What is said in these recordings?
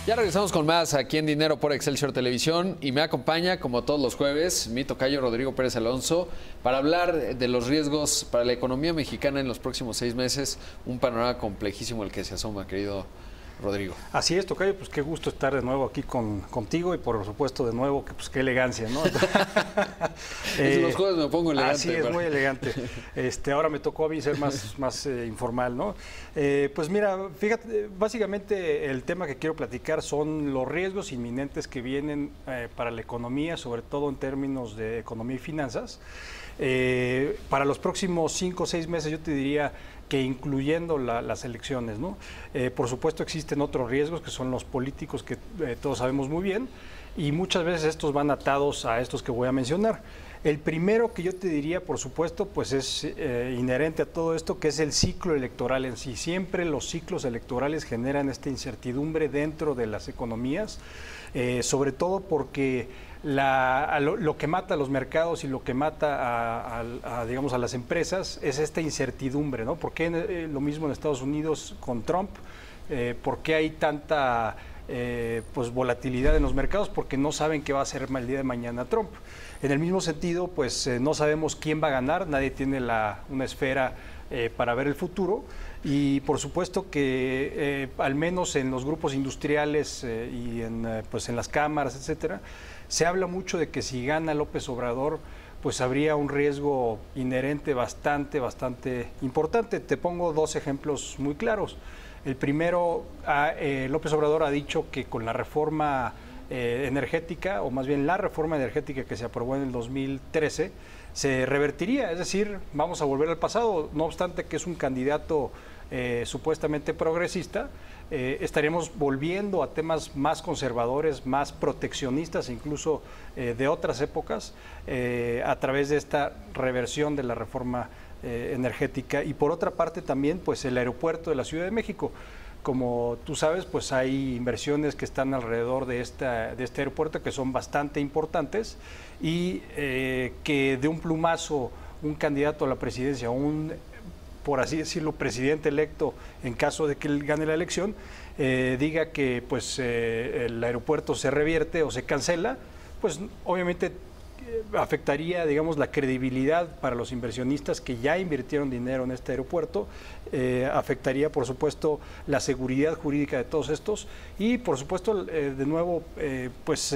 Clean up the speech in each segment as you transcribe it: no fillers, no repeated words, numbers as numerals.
Ya regresamos con más aquí en Dinero por Excelsior Televisión y me acompaña, como todos los jueves, mi tocayo Rodrigo Pérez Alonso para hablar de los riesgos para la economía mexicana en los próximos 6 meses. Un panorama complejísimo el que se asoma, querido Rodrigo. Así es, tocayo, pues qué gusto estar de nuevo aquí contigo y por supuesto de nuevo, pues qué elegancia, ¿no? Los jueves me pongo elegante. Así es, muy elegante. Ahora me tocó a mí ser más informal, ¿no? Pues mira, fíjate, básicamente el tema que quiero platicar son los riesgos inminentes que vienen para la economía, sobre todo en términos de economía y finanzas. Para los próximos 5 o 6 meses yo te diría que incluyendo las elecciones, ¿no? Por supuesto existen otros riesgos que son los políticos que todos sabemos muy bien y muchas veces estos van atados a estos que voy a mencionar. El primero que yo te diría, por supuesto, pues es inherente a todo esto, que es el ciclo electoral en sí. Siempre los ciclos electorales generan esta incertidumbre dentro de las economías, sobre todo porque lo que mata a los mercados y lo que mata digamos, a las empresas es esta incertidumbre, ¿no? ¿Por qué lo mismo en Estados Unidos con Trump? ¿Por qué hay tanta pues volatilidad en los mercados? Porque no saben qué va a hacer el día de mañana Trump. En el mismo sentido, pues no sabemos quién va a ganar, nadie tiene una esfera para ver el futuro. Y por supuesto que al menos en los grupos industriales y pues en las cámaras, etcétera, se habla mucho de que si gana López Obrador, pues habría un riesgo inherente bastante importante. Te pongo 2 ejemplos muy claros. El primero, López Obrador ha dicho que con la reforma energética, o más bien la reforma energética que se aprobó en el 2013, se revertiría, es decir, vamos a volver al pasado, no obstante que es un candidato supuestamente progresista, estaríamos volviendo a temas más conservadores, más proteccionistas, incluso de otras épocas, a través de esta reversión de la reforma energética. Y por otra parte también, pues el aeropuerto de la Ciudad de México. Como tú sabes, pues hay inversiones que están alrededor de este aeropuerto que son bastante importantes y que de un plumazo un candidato a la presidencia, por así decirlo, presidente electo, en caso de que él gane la elección, diga que pues el aeropuerto se revierte o se cancela, pues obviamente afectaría, digamos, la credibilidad para los inversionistas que ya invirtieron dinero en este aeropuerto, afectaría, por supuesto, la seguridad jurídica de todos estos y, por supuesto, de nuevo, pues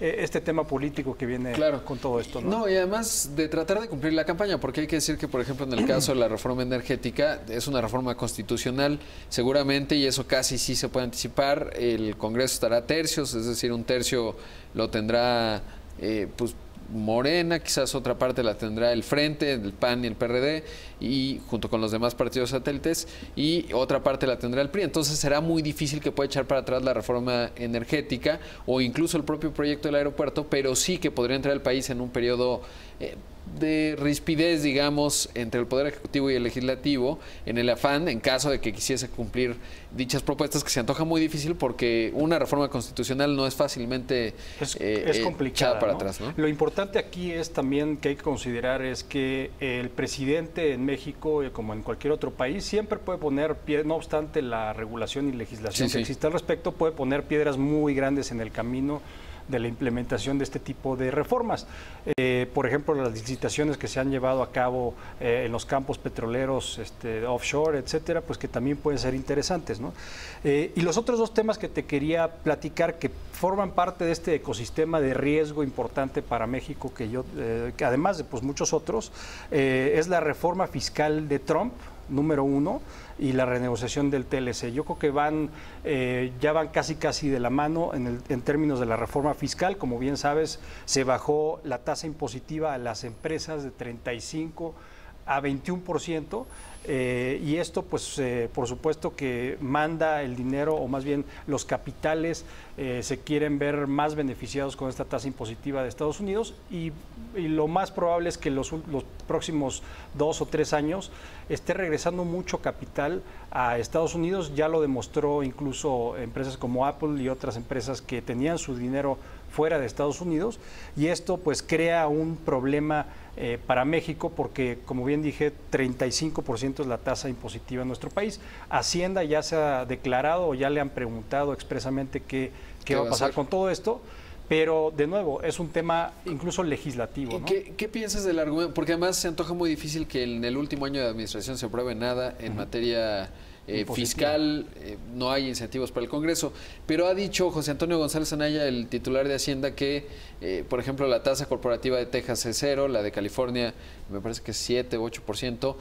este tema político que viene con todo esto, ¿no? No, y además de tratar de cumplir la campaña, porque hay que decir que, por ejemplo, en el caso de la reforma energética, es una reforma constitucional, seguramente, y eso casi sí se puede anticipar, el Congreso estará a tercios, es decir, un tercio lo tendrá pues Morena, quizás otra parte la tendrá el Frente, el PAN y el PRD, y junto con los demás partidos satélites, y otra parte la tendrá el PRI. Entonces será muy difícil que pueda echar para atrás la reforma energética o incluso el propio proyecto del aeropuerto, pero sí que podría entrar el país en un periodo de rispidez, digamos, entre el Poder Ejecutivo y el Legislativo, en el afán, en caso de que quisiese cumplir dichas propuestas, que se antoja muy difícil porque una reforma constitucional no es fácilmente es complicada, echada para ¿no? atrás, ¿no? Lo importante aquí es también que hay que considerar es que el presidente en México, como en cualquier otro país, siempre puede poner, no obstante la regulación y legislación que existe al respecto, puede poner piedras muy grandes en el camino de la implementación de este tipo de reformas. Por ejemplo, las licitaciones que se han llevado a cabo en los campos petroleros offshore, etcétera, pues que también pueden ser interesantes, ¿no? Y los otros 2 temas que te quería platicar que forman parte de este ecosistema de riesgo importante para México, que además de pues, muchos otros, es la reforma fiscal de Trump, número 1, y la renegociación del TLC. Yo creo que ya van casi de la mano en términos de la reforma fiscal. Como bien sabes, se bajó la tasa impositiva a las empresas de 35 a 21%. Y esto, pues, por supuesto que manda el dinero, o más bien los capitales se quieren ver más beneficiados con esta tasa impositiva de Estados Unidos y lo más probable es que los próximos 2 o 3 años esté regresando mucho capital a Estados Unidos. Ya lo demostró incluso empresas como Apple y otras empresas que tenían su dinero fuera de Estados Unidos, y esto pues crea un problema para México porque, como bien dije, 35% es la tasa impositiva en nuestro país. Hacienda ya se ha declarado o ya le han preguntado expresamente qué va a pasar con todo esto. Pero, de nuevo, es un tema incluso legislativo, ¿no? ¿Qué piensas del argumento? Porque además se antoja muy difícil que en el último año de administración se apruebe nada en materia fiscal, no hay incentivos para el Congreso, pero ha dicho José Antonio González Anaya, el titular de Hacienda, que, por ejemplo, la tasa corporativa de Texas es 0, la de California me parece que es 7 u 8%,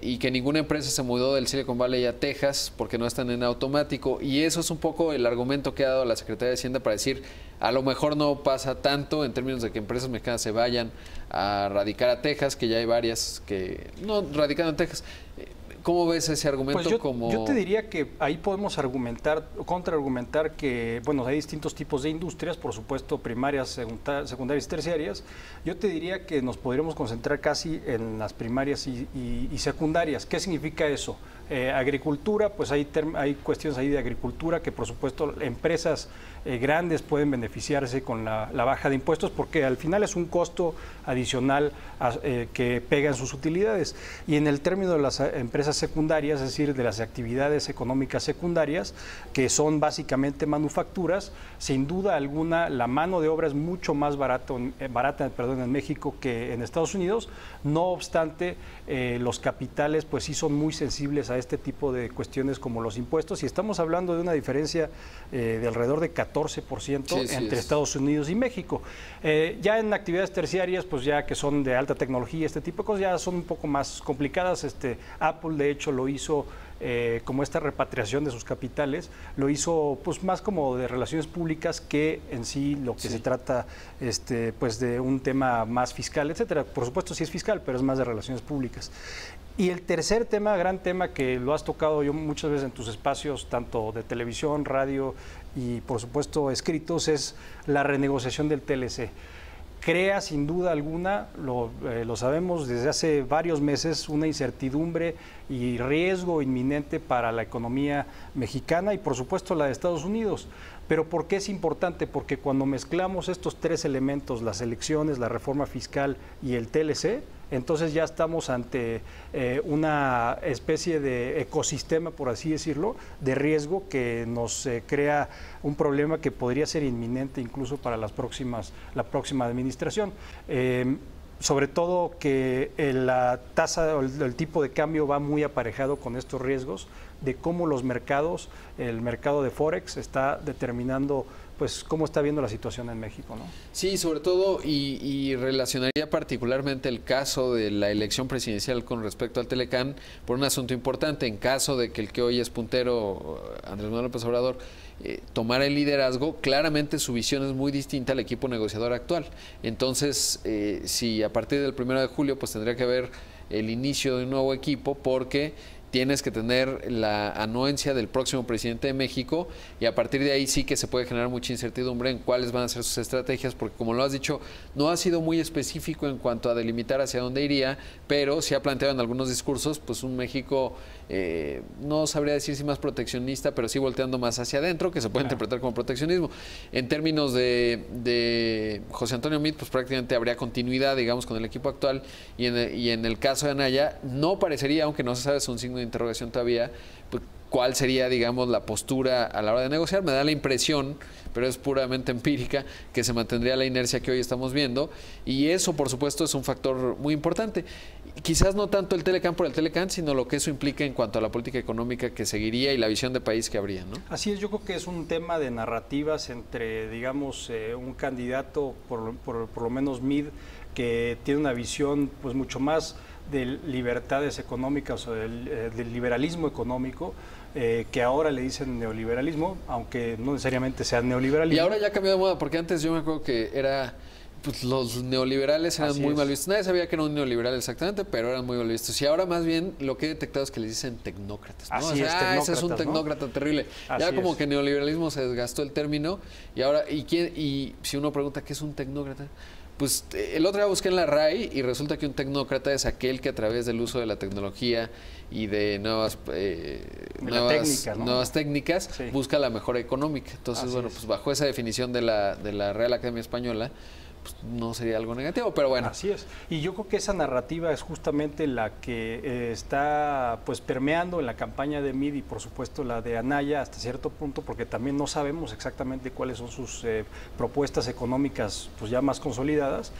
y que ninguna empresa se mudó del Silicon Valley a Texas porque no están en automático, y eso es un poco el argumento que ha dado la Secretaría de Hacienda para decir, a lo mejor no pasa tanto en términos de que empresas mexicanas se vayan a radicar a Texas, que ya hay varias que no radican en Texas. ¿Cómo ves ese argumento? Pues yo te diría que ahí podemos argumentar, contraargumentar que, bueno, hay distintos tipos de industrias, por supuesto, primarias, secundarias y terciarias. Yo te diría que nos podríamos concentrar casi en las primarias y secundarias. ¿Qué significa eso? Agricultura, pues hay cuestiones ahí de agricultura que, por supuesto, empresas grandes pueden beneficiarse con la baja de impuestos porque al final es un costo adicional que pega en sus utilidades. Y en el término de las empresas secundarias, es decir, de las actividades económicas secundarias, que son básicamente manufacturas, sin duda alguna la mano de obra es mucho más barata en México que en Estados Unidos. No obstante, los capitales pues sí son muy sensibles a este tipo de cuestiones como los impuestos, y estamos hablando de una diferencia de alrededor de 14% entre Estados Unidos y México. Ya en actividades terciarias, pues ya que son de alta tecnología, este tipo de cosas ya son un poco más complicadas. Apple de hecho lo hizo como esta repatriación de sus capitales, lo hizo pues más como de relaciones públicas que en sí lo que se trata pues de un tema más fiscal, etcétera. Por supuesto sí es fiscal, pero es más de relaciones públicas. Y el tercer tema, gran tema que lo has tocado yo muchas veces en tus espacios, tanto de televisión, radio y por supuesto escritos, es la renegociación del TLC. Crea sin duda alguna, lo sabemos desde hace varios meses, una incertidumbre y riesgo inminente para la economía mexicana y por supuesto la de Estados Unidos. Pero ¿por qué es importante? Porque cuando mezclamos estos tres elementos, las elecciones, la reforma fiscal y el TLC, entonces ya estamos ante una especie de ecosistema, por así decirlo, de riesgo que nos crea un problema que podría ser inminente incluso para la próxima administración. Sobre todo que la tasa o el tipo de cambio va muy aparejado con estos riesgos de cómo los mercados, el mercado de Forex está determinando pues cómo está viendo la situación en México, ¿no? Sí, sobre todo, y relacionaría particularmente el caso de la elección presidencial con respecto al Telecán por un asunto importante. En caso de que el que hoy es puntero, Andrés Manuel López Obrador, tomara el liderazgo, claramente su visión es muy distinta al equipo negociador actual. Entonces, si a partir del 1 de julio, pues tendría que haber el inicio de un nuevo equipo, porque tienes que tener la anuencia del próximo presidente de México, y a partir de ahí sí que se puede generar mucha incertidumbre en cuáles van a ser sus estrategias, porque como lo has dicho, no ha sido muy específico en cuanto a delimitar hacia dónde iría, pero sí ha planteado en algunos discursos pues un México, no sabría decir si más proteccionista, pero sí volteando más hacia adentro, que se puede interpretar como proteccionismo. En términos de José Antonio Meade, pues prácticamente habría continuidad, digamos, con el equipo actual, y en el caso de Anaya, no parecería, aunque no se sabe, es un signo de interrogación todavía, pues, cuál sería, digamos, la postura a la hora de negociar. Me da la impresión, pero es puramente empírica, que se mantendría la inercia que hoy estamos viendo, y eso, por supuesto, es un factor muy importante. Quizás no tanto el Telecán por el Telecán, sino lo que eso implica en cuanto a la política económica que seguiría y la visión de país que habría, ¿no? Así es, yo creo que es un tema de narrativas entre, digamos, un candidato, por lo menos Meade, que tiene una visión pues mucho más de libertades económicas o del liberalismo económico, que ahora le dicen neoliberalismo, aunque no necesariamente sea neoliberalismo. Y ahora ya cambió de moda, porque antes yo me acuerdo que era Pues los neoliberales eran muy mal vistos. Nadie sabía que era un neoliberal exactamente, pero eran muy mal vistos. Y ahora más bien lo que he detectado es que les dicen tecnócratas, ¿no? Así es, tecnócratas, ese es un tecnócrata, ¿no? Terrible. Así ya como es. que neoliberalismo se desgastó el término y ahora, y si uno pregunta qué es un tecnócrata, pues el otro día busqué en la RAI y resulta que un tecnócrata es aquel que a través del uso de la tecnología y de nuevas técnicas Sí. busca la mejora económica. Entonces, Así bueno, es. pues bajo esa definición de la Real Academia Española, pues no sería algo negativo, pero bueno. Así es. Y yo creo que esa narrativa es justamente la que está pues permeando en la campaña de Mid y por supuesto la de Anaya hasta cierto punto, porque también no sabemos exactamente cuáles son sus propuestas económicas pues ya más consolidadas,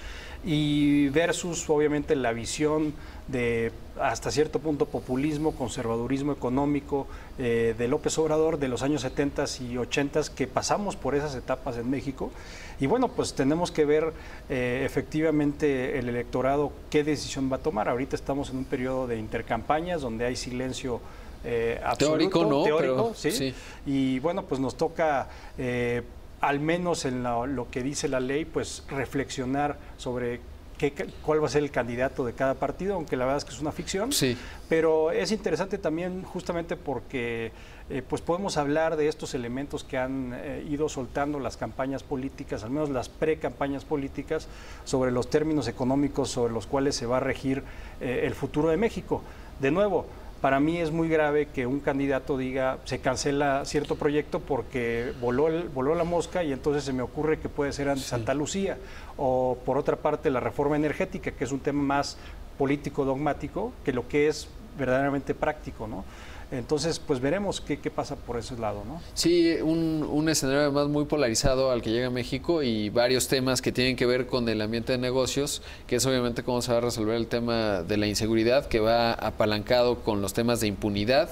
y versus obviamente la visión de hasta cierto punto populismo, conservadurismo económico de López Obrador de los años 70 y 80 que pasamos por esas etapas en México. Y bueno, pues tenemos que ver efectivamente el electorado qué decisión va a tomar. Ahorita estamos en un periodo de intercampañas donde hay silencio absoluto, teórico, ¿no? Teórico, Pero, ¿sí? Y bueno, pues nos toca al menos en lo que dice la ley, pues reflexionar sobre cuál va a ser el candidato de cada partido, aunque la verdad es que es una ficción. Sí. Pero es interesante también justamente porque pues podemos hablar de estos elementos que han ido soltando las campañas políticas, al menos las pre-campañas políticas, sobre los términos económicos sobre los cuales se va a regir el futuro de México. De nuevo, para mí es muy grave que un candidato diga se cancela cierto proyecto porque voló la mosca y entonces se me ocurre que puede ser ante Santa Lucía. O por otra parte la reforma energética, que es un tema más político dogmático que lo que es verdaderamente práctico, ¿no? Entonces, pues veremos qué pasa por ese lado, ¿no? Sí, un escenario además muy polarizado al que llega México y varios temas que tienen que ver con el ambiente de negocios, que es obviamente cómo se va a resolver el tema de la inseguridad, que va apalancado con los temas de impunidad.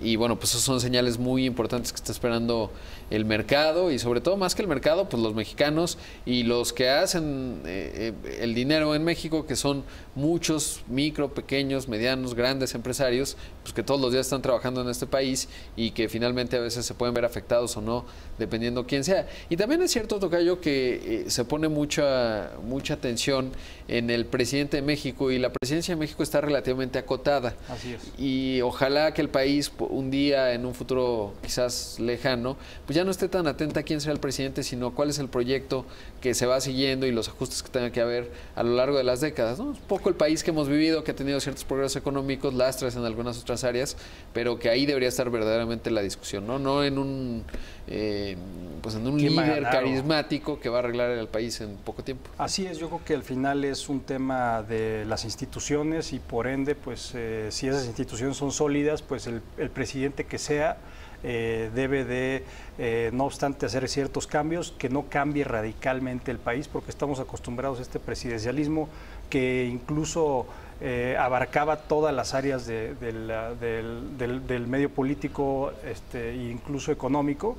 Y bueno, pues esos son señales muy importantes que está esperando el mercado y sobre todo más que el mercado, pues los mexicanos y los que hacen el dinero en México, que son muchos micro, pequeños, medianos, grandes empresarios, pues que todos los días están trabajando en este país y que finalmente a veces se pueden ver afectados o no, dependiendo quién sea. Y también es cierto, Tocayo, que se pone mucha atención en el presidente de México y la presidencia de México está relativamente acotada. Así es. Y ojalá que el país un día, en un futuro quizás lejano, pues ya no esté tan atenta a quién será el presidente, sino cuál es el proyecto que se va siguiendo y los ajustes que tenga que haber a lo largo de las décadas, ¿no? Es un poco el país que hemos vivido, que ha tenido ciertos progresos económicos, lastres en algunas otras áreas, pero que ahí debería estar verdaderamente la discusión, no en un pues en un líder carismático que va a arreglar el país en poco tiempo. Así es, yo creo que al final es un tema de las instituciones y por ende, pues si esas instituciones son sólidas, pues el presidente que sea debe de, no obstante, hacer ciertos cambios, que no cambie radicalmente el país, porque estamos acostumbrados a este presidencialismo que incluso abarcaba todas las áreas del medio político e incluso económico.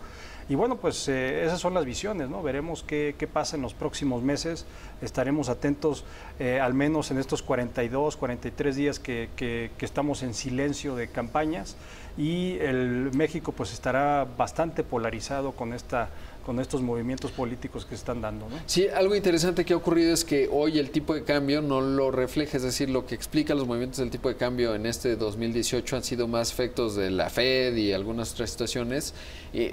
Y bueno, pues esas son las visiones, ¿no? Veremos qué pasa en los próximos meses. Estaremos atentos, al menos en estos 42, 43 días que estamos en silencio de campañas. Y el México pues estará bastante polarizado con estos movimientos políticos que se están dando, ¿no? Sí, algo interesante que ha ocurrido es que hoy el tipo de cambio no lo refleja, es decir, lo que explica los movimientos del tipo de cambio en este 2018 han sido más efectos de la Fed y algunas otras situaciones,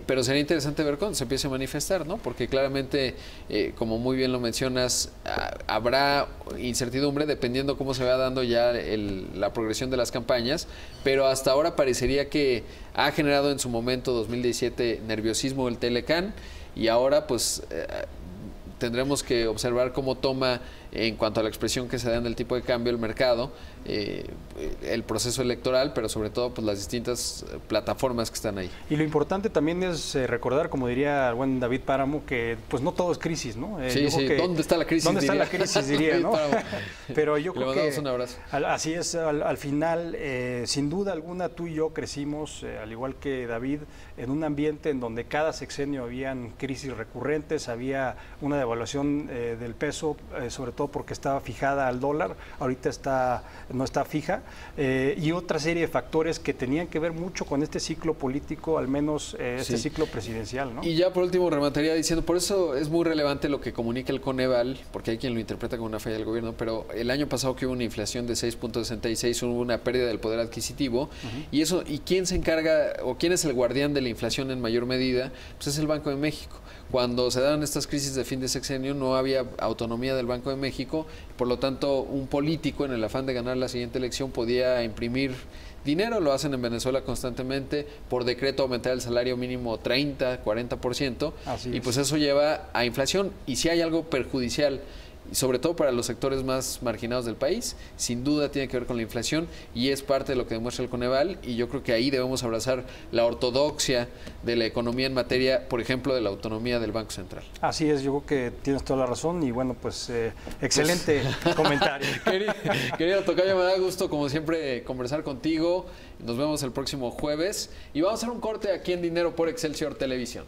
pero sería interesante ver cuándo se empiece a manifestar, ¿no? Porque claramente, como muy bien lo mencionas, habrá incertidumbre dependiendo cómo se va dando ya la progresión de las campañas, pero hasta ahora parecería que ha generado en su momento 2017 nerviosismo el Telecán y ahora pues tendremos que observar cómo toma en cuanto a la expresión que se da en el tipo de cambio el mercado, el proceso electoral, pero sobre todo pues las distintas plataformas que están ahí. Y lo importante también es recordar, como diría el buen David Páramo, que pues no todo es crisis, ¿no? Sí, sí. ¿Dónde está la crisis? ¿Dónde está la crisis, diría, ¿no? Pero yo creo que un abrazo. Así es, al final, sin duda alguna, tú y yo crecimos, al igual que David, en un ambiente en donde cada sexenio habían crisis recurrentes, había una devaluación del peso, sobre todo porque estaba fijada al dólar, ahorita no está fija, y otra serie de factores que tenían que ver mucho con este ciclo político, al menos este ciclo presidencial, ¿no? Y ya por último remataría diciendo, por eso es muy relevante lo que comunica el Coneval, porque hay quien lo interpreta como una falla del gobierno, pero el año pasado que hubo una inflación de 6.66, hubo una pérdida del poder adquisitivo, y quién se encarga o quién es el guardián de la inflación en mayor medida, pues es el Banco de México. Cuando se daban estas crisis de fin de sexenio no había autonomía del Banco de México, por lo tanto un político en el afán de ganar la siguiente elección podía imprimir dinero, lo hacen en Venezuela constantemente, por decreto aumentar el salario mínimo 30, 40%, y pues eso lleva a inflación, y si hay algo perjudicial, sobre todo para los sectores más marginados del país, sin duda tiene que ver con la inflación y es parte de lo que demuestra el Coneval, y yo creo que ahí debemos abrazar la ortodoxia de la economía en materia, por ejemplo, de la autonomía del Banco Central. Así es, yo creo que tienes toda la razón y bueno, pues excelente comentario. Querido tocayo, me da gusto como siempre conversar contigo, nos vemos el próximo jueves y vamos a hacer un corte aquí en Dinero por Excelsior Televisión.